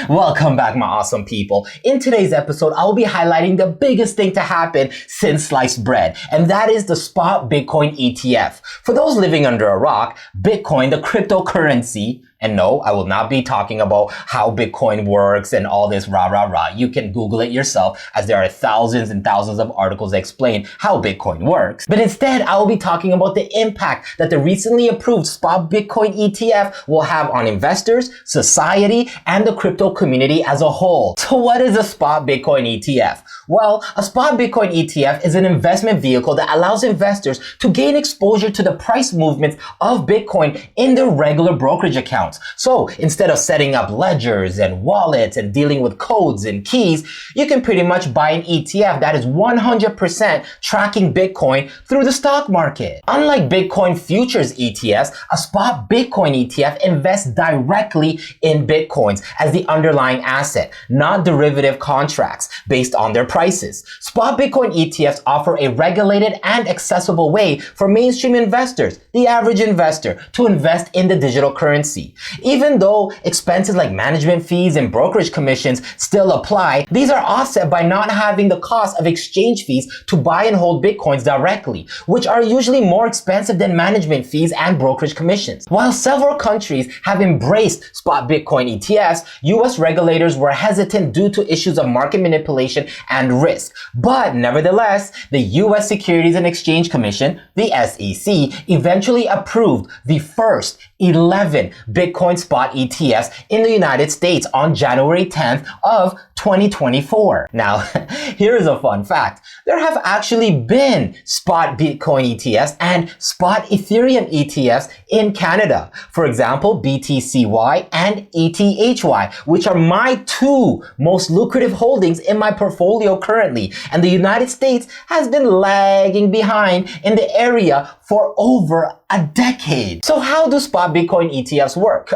Welcome back, my awesome people. In today's episode, I will be highlighting the biggest thing to happen since sliced bread, and that is the Spot Bitcoin ETF. For those living under a rock, Bitcoin, the cryptocurrency, and no, I will not be talking about how Bitcoin works and all this rah. You can Google it yourself, as there are thousands and thousands of articles that explain how Bitcoin works. But instead, I will be talking about the impact that the recently approved Spot Bitcoin ETF will have on investors, society, and the crypto community as a whole. So what is a Spot Bitcoin ETF? Well, a Spot Bitcoin ETF is an investment vehicle that allows investors to gain exposure to the price movements of Bitcoin in their regular brokerage accounts. So instead of setting up ledgers and wallets and dealing with codes and keys, you can pretty much buy an ETF that is 100% tracking Bitcoin through the stock market. Unlike Bitcoin futures ETFs, a Spot Bitcoin ETF invests directly in Bitcoins as the underlying asset, not derivative contracts based on their prices. Spot Bitcoin ETFs offer a regulated and accessible way for mainstream investors, the average investor, to invest in the digital currency. Even though expenses like management fees and brokerage commissions still apply, these are offset by not having the cost of exchange fees to buy and hold Bitcoins directly, which are usually more expensive than management fees and brokerage commissions. While several countries have embraced Spot Bitcoin ETFs, US regulators were hesitant due to issues of market manipulation and risk. But nevertheless, the US Securities and Exchange Commission, the SEC, eventually approved the first 11 Bitcoin spot ETFs in the United States on January 10th of 2024. Now, here is a fun fact. There have actually been Spot Bitcoin ETFs and Spot Ethereum ETFs in Canada. For example, BTCY and ETHY, which are my two most lucrative holdings in my portfolio currently. And the United States has been lagging behind in the area for over a decade. So how do Spot Bitcoin ETFs work?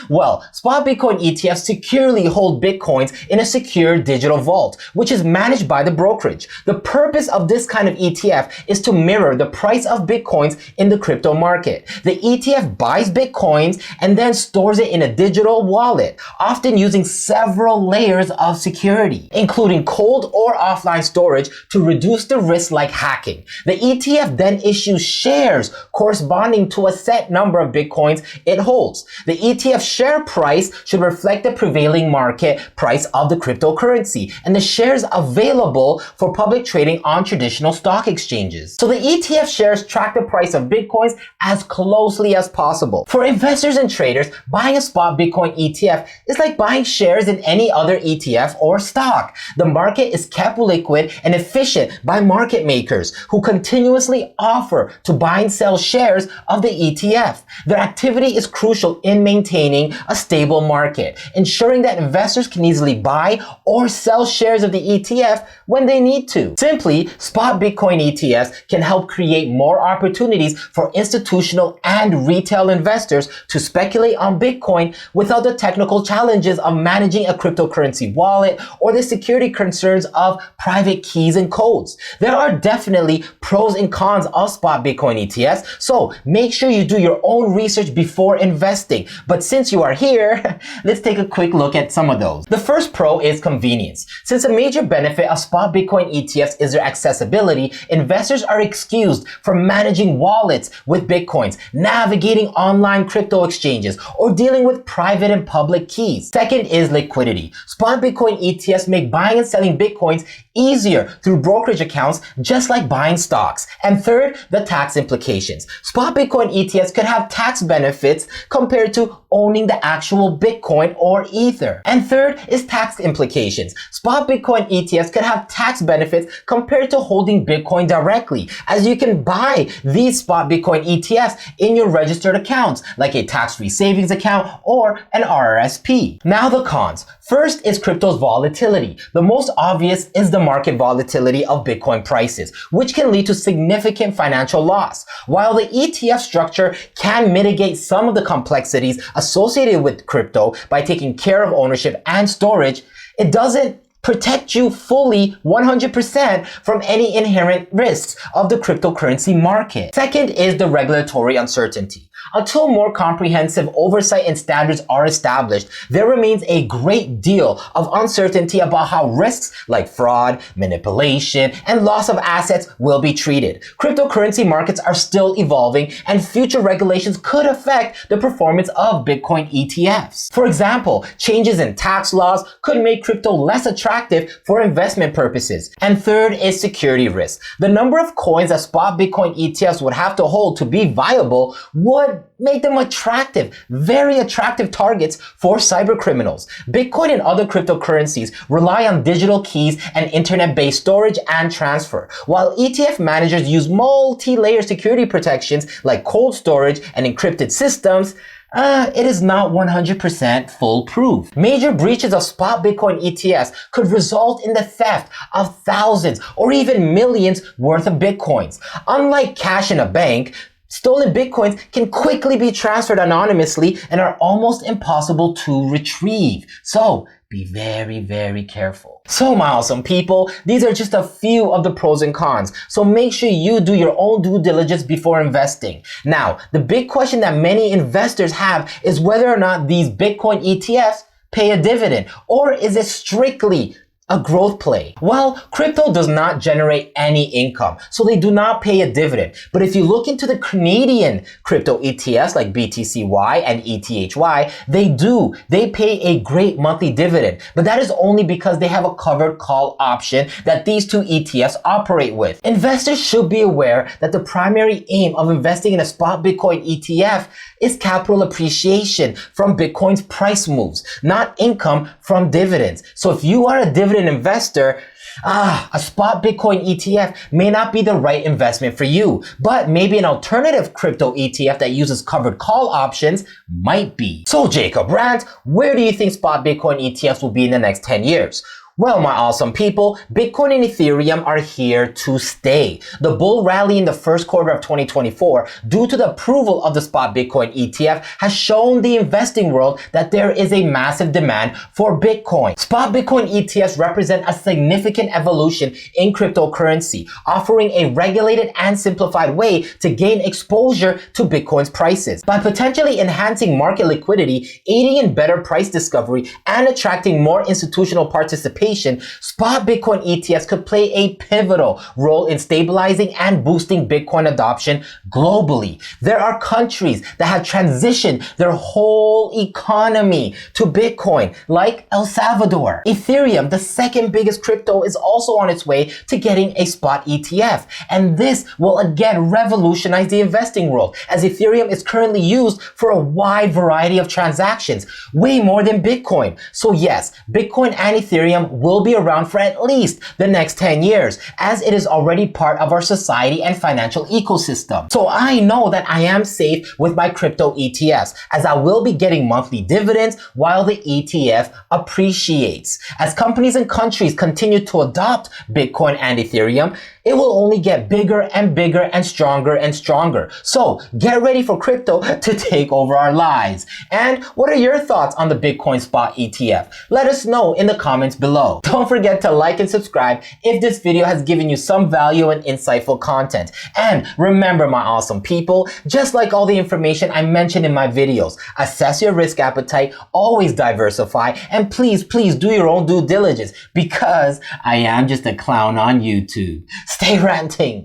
Well, Spot Bitcoin ETFs securely hold Bitcoins in a secure digital vault, which is managed by the brokerage. The purpose of this kind of ETF is to mirror the price of Bitcoins in the crypto market. The ETF buys Bitcoins and then stores it in a digital wallet, often using several layers of security, including cold or offline storage to reduce the risk like hacking. The ETF then issues shares corresponding to a set number of Bitcoins it holds. The ETF share price should reflect the prevailing market price of the cryptocurrency and the shares available for public trading on traditional stock exchanges. So the ETF shares track the price of Bitcoins as closely as possible. For investors and traders, buying a Spot Bitcoin ETF is like buying shares in any other ETF or stock. The market is kept liquid and efficient by market makers who continuously offer to buy and sell shares of the ETF. Their activity is crucial in maintaining a stable market, ensuring that investors can easily buy or sell shares of the ETF when they need to. Simply, Spot Bitcoin ETFs can help create more opportunities for institutional and retail investors to speculate on Bitcoin without the technical challenges of managing a cryptocurrency wallet or the security concerns of private keys and codes. There are definitely pros and cons of Spot Bitcoin ETFs, so make sure you do your own research before investing. But since you are here, let's take a quick look at some of those. The first pro is convenience. Since a major benefit of Spot Bitcoin ETFs is their accessibility, investors are excused from managing wallets with Bitcoins, navigating online crypto exchanges, or dealing with private and public keys. Second is liquidity. Spot Bitcoin ETFs make buying and selling Bitcoins easier through brokerage accounts, just like buying stocks. And third, the tax implications. Spot Bitcoin ETFs could have tax benefits compared to owning the actual Bitcoin or Ether. And third is tax implications. Spot Bitcoin ETFs could have tax benefits compared to holding Bitcoin directly, as you can buy these Spot Bitcoin ETFs in your registered accounts, like a tax-free savings account or an RRSP. Now the cons. First is crypto's volatility. The most obvious is the market volatility of Bitcoin prices, which can lead to significant financial loss. While the ETF structure can mitigate some of the complexities associated with crypto by taking care of ownership and storage, it doesn't protect you fully 100% from any inherent risks of the cryptocurrency market. Second is the regulatory uncertainty. Until more comprehensive oversight and standards are established, there remains a great deal of uncertainty about how risks like fraud, manipulation, and loss of assets will be treated. Cryptocurrency markets are still evolving, and future regulations could affect the performance of Bitcoin ETFs. For example, changes in tax laws could make crypto less attractive for investment purposes. And third is security risk. The number of coins that Spot Bitcoin ETFs would have to hold to be viable would make them attractive, very attractive targets for cyber criminals. Bitcoin and other cryptocurrencies rely on digital keys and internet-based storage and transfer, while ETF managers use multi-layer security protections like cold storage and encrypted systems. It is not 100% foolproof. Major breaches of Spot Bitcoin ETFs could result in the theft of thousands or even millions worth of Bitcoins. Unlike cash in a bank, stolen Bitcoins can quickly be transferred anonymously and are almost impossible to retrieve. So be very, very careful. So my awesome people, these are just a few of the pros and cons. So make sure you do your own due diligence before investing. Now, the big question that many investors have is whether or not these Bitcoin ETFs pay a dividend, or is it strictly a growth play? Well, crypto does not generate any income, so they do not pay a dividend. But if you look into the Canadian crypto ETFs like BTCY and ETHY, they do. They pay a great monthly dividend, but that is only because they have a covered call option that these two ETFs operate with. Investors should be aware that the primary aim of investing in a Spot Bitcoin ETF is capital appreciation from Bitcoin's price moves, not income from dividends. So if you are a dividend investor, a Spot Bitcoin ETF may not be the right investment for you, but maybe an alternative crypto ETF that uses covered call options might be. So Jacob Rant, where do you think Spot Bitcoin ETFs will be in the next 10 years? Well, my awesome people, Bitcoin and Ethereum are here to stay. The bull rally in the first quarter of 2024, due to the approval of the Spot Bitcoin ETF, has shown the investing world that there is a massive demand for Bitcoin. Spot Bitcoin ETFs represent a significant evolution in cryptocurrency, offering a regulated and simplified way to gain exposure to Bitcoin's prices. By potentially enhancing market liquidity, aiding in better price discovery, and attracting more institutional participation, Spot Bitcoin ETFs could play a pivotal role in stabilizing and boosting Bitcoin adoption globally. There are countries that have transitioned their whole economy to Bitcoin, like El Salvador. Ethereum, the second biggest crypto, is also on its way to getting a Spot ETF. And this will again revolutionize the investing world, as Ethereum is currently used for a wide variety of transactions, way more than Bitcoin. So yes, Bitcoin and Ethereum will be around for at least the next 10 years, as it is already part of our society and financial ecosystem. So I know that I am safe with my crypto ETFs, as I will be getting monthly dividends while the ETF appreciates. As companies and countries continue to adopt Bitcoin and Ethereum, it will only get bigger and bigger and stronger. So get ready for crypto to take over our lives. And what are your thoughts on the Bitcoin Spot ETF? Let us know in the comments below. Don't forget to like and subscribe if this video has given you some value and insightful content. And remember, my awesome people, just like all the information I mentioned in my videos, assess your risk appetite, always diversify, and please do your own due diligence, because I am just a clown on YouTube. Stay ranting.